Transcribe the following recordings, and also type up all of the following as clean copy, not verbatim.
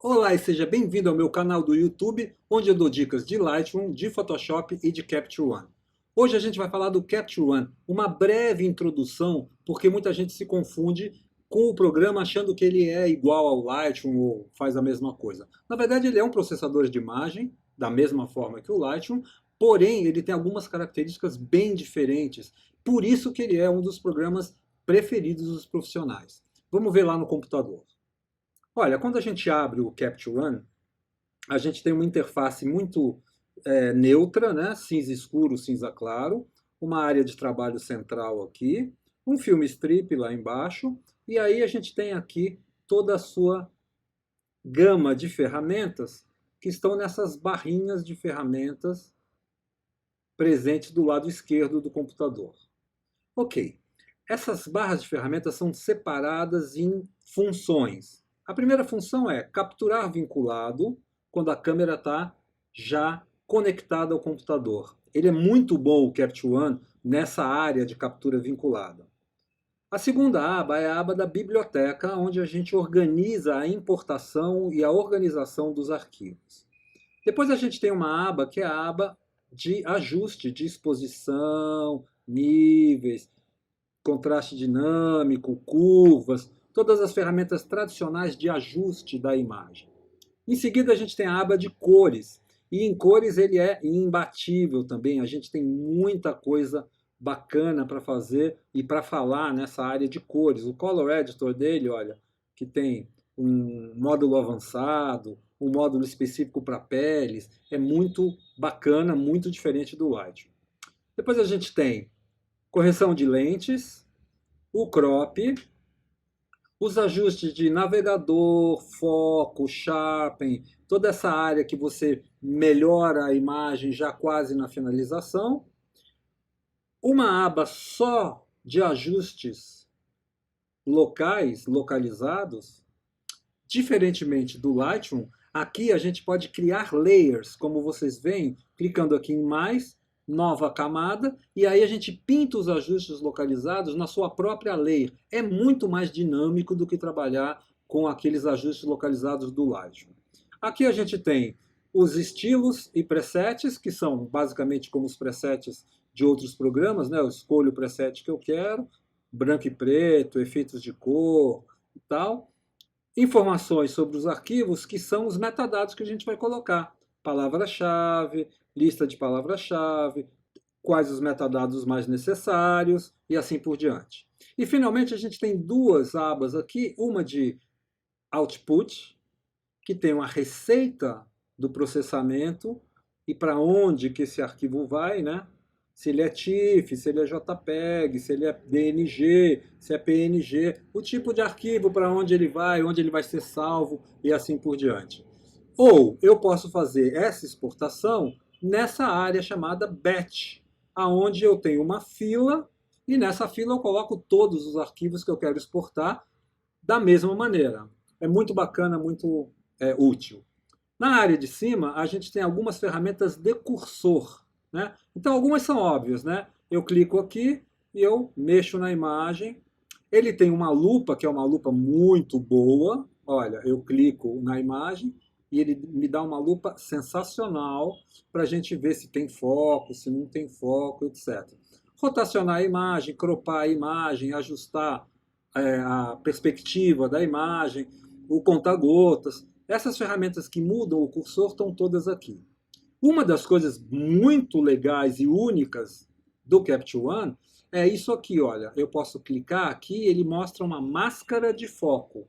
Olá e seja bem-vindo ao meu canal do YouTube, onde eu dou dicas de Lightroom, de Photoshop e de Capture One. Hoje a gente vai falar do Capture One, uma breve introdução, porque muita gente se confunde com o programa achando que ele é igual ao Lightroom ou faz a mesma coisa. Na verdade, ele é um processador de imagem, da mesma forma que o Lightroom, porém ele tem algumas características bem diferentes, por isso que ele é um dos programas preferidos dos profissionais. Vamos ver lá no computador. Olha, quando a gente abre o Capture One, a gente tem uma interface muito neutra, né? Cinza escuro, cinza claro, uma área de trabalho central aqui, um filme strip lá embaixo, e aí a gente tem aqui toda a sua gama de ferramentas que estão nessas barrinhas de ferramentas presentes do lado esquerdo do computador. Ok, essas barras de ferramentas são separadas em funções. A primeira função é capturar vinculado quando a câmera está já conectada ao computador. Ele é muito bom, o Capture One, nessa área de captura vinculada. A segunda aba é a aba da biblioteca, onde a gente organiza a importação e a organização dos arquivos. Depois a gente tem uma aba que é a aba de ajuste de exposição, níveis, contraste dinâmico, curvas, todas as ferramentas tradicionais de ajuste da imagem. Em seguida, a gente tem a aba de cores. E em cores ele é imbatível também. A gente tem muita coisa bacana para fazer e para falar nessa área de cores. O Color Editor dele, olha, que tem um módulo avançado, um módulo específico para peles, é muito bacana, muito diferente do Lightroom. Depois a gente tem correção de lentes, o crop, os ajustes de navegador, foco, sharpen, toda essa área que você melhora a imagem já quase na finalização. Uma aba só de ajustes locais, localizados. Diferentemente do Lightroom, aqui a gente pode criar layers, como vocês veem, clicando aqui em mais, nova camada, e aí a gente pinta os ajustes localizados na sua própria layer. É muito mais dinâmico do que trabalhar com aqueles ajustes localizados do Lightroom. Aqui a gente tem os estilos e presets, que são basicamente como os presets de outros programas, né? Eu escolho o preset que eu quero, branco e preto, efeitos de cor e tal. Informações sobre os arquivos, que são os metadados que a gente vai colocar. Palavra-chave, lista de palavra-chave, quais os metadados mais necessários e assim por diante. E finalmente a gente tem duas abas aqui, uma de output, que tem uma receita do processamento e para onde que esse arquivo vai, né? Se ele é TIFF, se ele é JPEG, se ele é DNG, se é PNG, o tipo de arquivo para onde ele vai ser salvo e assim por diante. Ou eu posso fazer essa exportação nessa área chamada batch, aonde eu tenho uma fila e nessa fila eu coloco todos os arquivos que eu quero exportar da mesma maneira. É muito bacana, muito útil. Na área de cima, a gente tem algumas ferramentas de cursor, né? Então, algumas são óbvias, né? Eu clico aqui e eu mexo na imagem. Ele tem uma lupa, que é uma lupa muito boa. Olha, eu clico na imagem e ele me dá uma lupa sensacional para a gente ver se tem foco, se não tem foco, etc. Rotacionar a imagem, cropar a imagem, ajustar a perspectiva da imagem, o conta-gotas. Essas ferramentas que mudam o cursor estão todas aqui. Uma das coisas muito legais e únicas do Capture One é isso aqui, olha. Eu posso clicar aqui e ele mostra uma máscara de foco.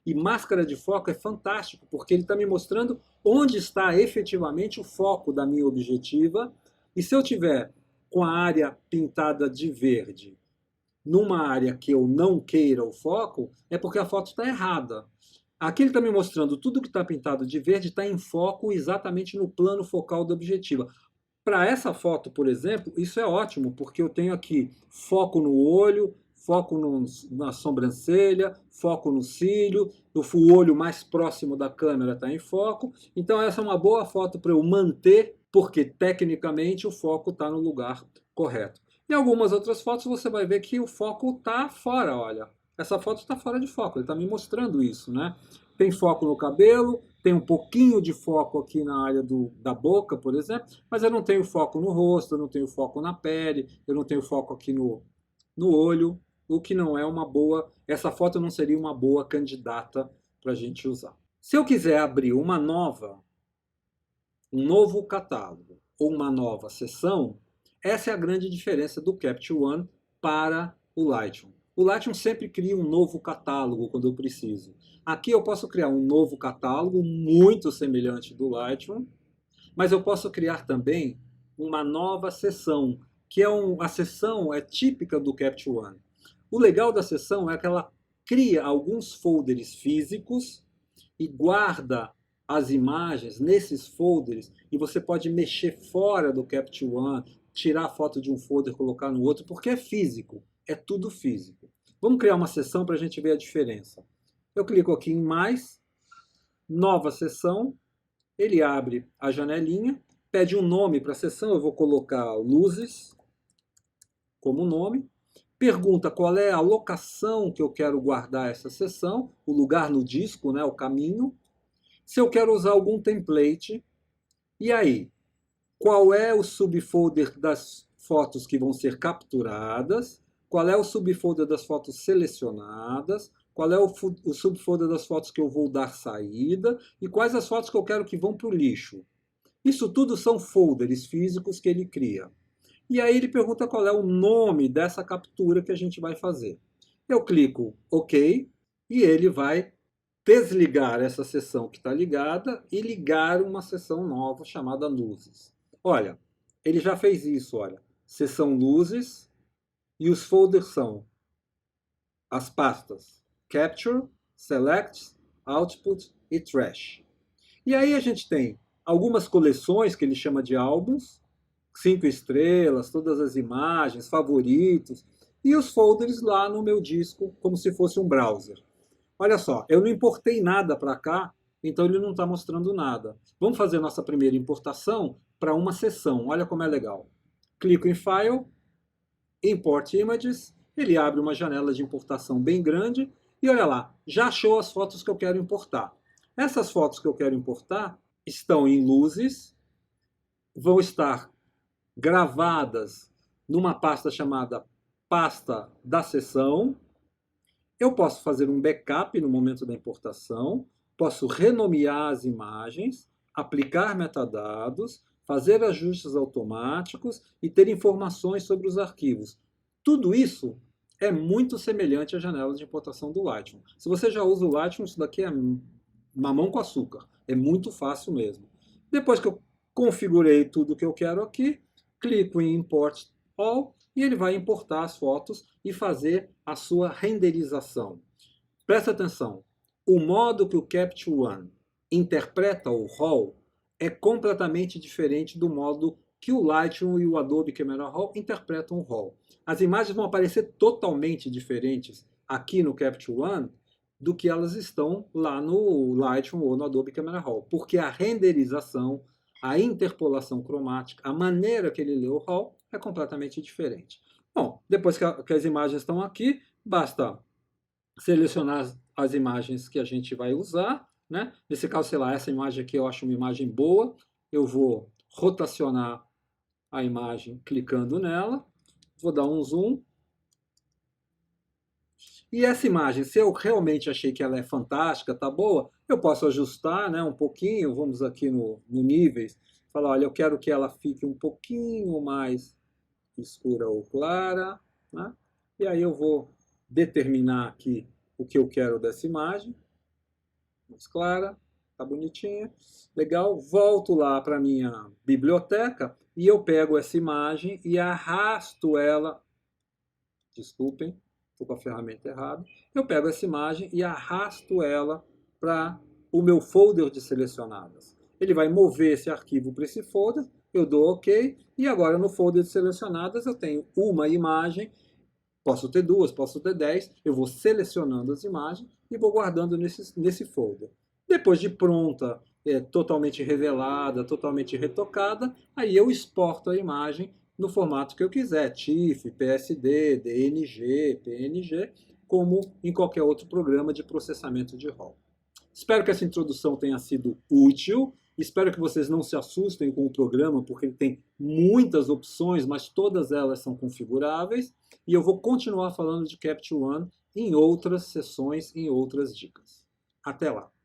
E máscara de foco é fantástico, porque ele está me mostrando onde está efetivamente o foco da minha objetiva. E se eu tiver com a área pintada de verde numa área que eu não queira o foco, é porque a foto está errada. Aqui ele está me mostrando tudo que está pintado de verde está em foco exatamente no plano focal da objetiva. Para essa foto, por exemplo, isso é ótimo, porque eu tenho aqui foco no olho, foco na sobrancelha, foco no cílio, o olho mais próximo da câmera está em foco. Então essa é uma boa foto para eu manter, porque tecnicamente o foco está no lugar correto. Em algumas outras fotos você vai ver que o foco está fora, olha. Essa foto está fora de foco, ele está me mostrando isso, né? tem foco no cabelo, tem um pouquinho de foco aqui na área da boca, por exemplo, mas eu não tenho foco no rosto, eu não tenho foco na pele, eu não tenho foco aqui no olho, o que não é uma boa. Essa foto não seria uma boa candidata para a gente usar. Se eu quiser abrir um novo catálogo ou uma nova seção, essa é a grande diferença do Capture One para o Lightroom. O Lightroom sempre cria um novo catálogo quando eu preciso. Aqui eu posso criar um novo catálogo muito semelhante do Lightroom, mas eu posso criar também uma nova seção, que a seção é típica do Capture One. O legal da seção é que ela cria alguns folders físicos e guarda as imagens nesses folders, e você pode mexer fora do Capture One, tirar a foto de um folder e colocar no outro, porque é físico, é tudo físico. Vamos criar uma seção para a gente ver a diferença. Eu clico aqui em mais, nova seção, ele abre a janelinha, pede um nome para a seção, eu vou colocar luzes como nome, pergunta qual é a locação que eu quero guardar essa seção, o lugar no disco, né, o caminho, se eu quero usar algum template, e aí, qual é o subfolder das fotos que vão ser capturadas, qual é o subfolder das fotos selecionadas, qual é o subfolder das fotos que eu vou dar saída e quais as fotos que eu quero que vão para o lixo. Isso tudo são folders físicos que ele cria. E aí ele pergunta qual é o nome dessa captura que a gente vai fazer. Eu clico OK e ele vai desligar essa seção que está ligada e ligar uma seção nova chamada luzes. Olha, ele já fez isso, olha. Seção luzes e os folders são as pastas Capture, Select, Output e Trash. E aí a gente tem algumas coleções que ele chama de álbuns, 5 estrelas, todas as imagens, favoritos, e os folders lá no meu disco, como se fosse um browser. Olha só, eu não importei nada para cá, então ele não está mostrando nada. Vamos fazer nossa primeira importação para uma seção. Olha como é legal. Clico em File, Import Images, ele abre uma janela de importação bem grande e olha lá, já achou as fotos que eu quero importar. Essas fotos que eu quero importar estão em luzes, vão estar gravadas numa pasta chamada pasta da seção. Eu posso fazer um backup no momento da importação, posso renomear as imagens, aplicar metadados, fazer ajustes automáticos e ter informações sobre os arquivos. Tudo isso é muito semelhante à janela de importação do Lightroom. Se você já usa o Lightroom, isso daqui é mamão com açúcar. É muito fácil mesmo. Depois que eu configurei tudo que eu quero aqui, clico em Import All e ele vai importar as fotos e fazer a sua renderização. Presta atenção, o modo que o Capture One interpreta o RAW é completamente diferente do modo que o Lightroom e o Adobe Camera Raw interpretam o RAW. As imagens vão aparecer totalmente diferentes aqui no Capture One do que elas estão lá no Lightroom ou no Adobe Camera Raw, porque a renderização, a interpolação cromática, a maneira que ele lê o RAW é completamente diferente. Bom, depois que as imagens estão aqui, basta selecionar as imagens que a gente vai usar, né? Nesse caso, sei lá, essa imagem aqui eu acho uma imagem boa, eu vou rotacionar a imagem clicando nela, vou dar um zoom. E essa imagem, se eu realmente achei que ela é fantástica, tá boa, eu posso ajustar, né, um pouquinho, vamos aqui no níveis, falar, olha, eu quero que ela fique um pouquinho mais escura ou clara, né? E aí eu vou determinar aqui o que eu quero dessa imagem, mais clara, tá bonitinha, legal, volto lá para minha biblioteca e eu pego essa imagem e arrasto ela, desculpem, estou com a ferramenta errada, eu pego essa imagem e arrasto ela para o meu folder de selecionadas. Ele vai mover esse arquivo para esse folder, eu dou OK, e agora no folder de selecionadas eu tenho uma imagem, posso ter duas, posso ter 10, eu vou selecionando as imagens e vou guardando nesse folder. Depois de pronta, totalmente revelada, totalmente retocada, aí eu exporto a imagem no formato que eu quiser, TIFF, PSD, DNG, PNG, como em qualquer outro programa de processamento de RAW. Espero que essa introdução tenha sido útil. Espero que vocês não se assustem com o programa, porque ele tem muitas opções, mas todas elas são configuráveis. E eu vou continuar falando de Capture One em outras sessões, em outras dicas. Até lá!